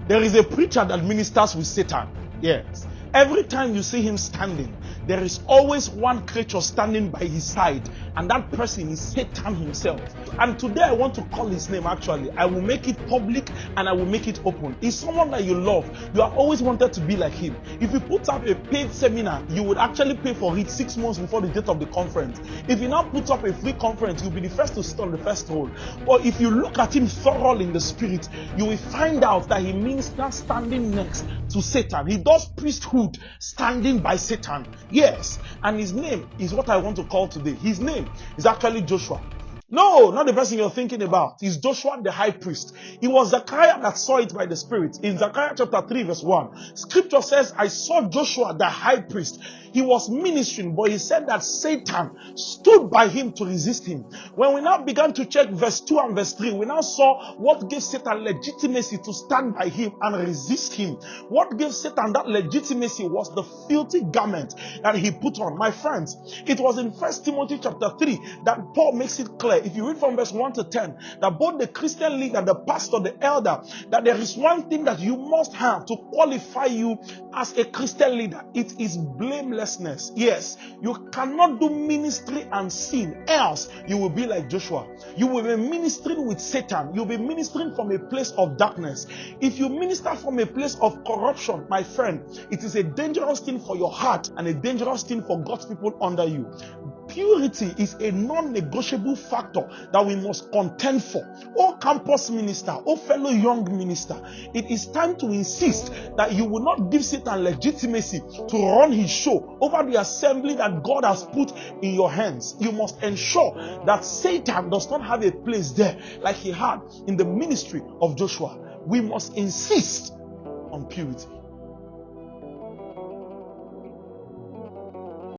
There is a preacher that ministers with Satan. Yes. Every time you see him standing, there is always one creature standing by his side, and that person is Satan himself. And today I want to call his name. Actually, I will make it public and I will make it open. He's someone that you love. You have always wanted to be like him. If you put up a paid seminar, you would actually pay for it 6 months before the date of the conference. If you now put up a free conference, you'll be the first to sit on the first row. But if you look at him thoroughly in the spirit, you will find out that he means not standing next to Satan. He does priesthood standing by Satan. Yes. And his name is what I want to call today. His name is actually Joshua. No, not the person you're thinking about. It's Joshua the high priest. It was Zechariah that saw it by the Spirit. In Zechariah chapter 3 verse 1, scripture says, I saw Joshua the high priest. He was ministering, but he said that Satan stood by him to resist him. When we now began to check verse 2 and verse 3, we now saw what gave Satan legitimacy to stand by him and resist him. What gave Satan that legitimacy was the filthy garment that he put on. My friends, it was in 1 Timothy chapter 3 that Paul makes it clear. If you read from verse 1 to 10, that both the Christian leader, the pastor, the elder, that there is one thing that you must have to qualify you as a Christian leader. It is blamelessness. Yes, you cannot do ministry and sin, else you will be like Joshua. You will be ministering with Satan. You'll be ministering from a place of darkness. If you minister from a place of corruption, my friend, it is a dangerous thing for your heart and a dangerous thing for God's people under you. Purity is a non-negotiable factor that we must contend for. Oh campus minister, oh fellow young minister, it is time to insist that you will not give Satan legitimacy to run his show over the assembly that God has put in your hands. You must ensure that Satan does not have a place there like he had in the ministry of Joshua. We must insist on purity.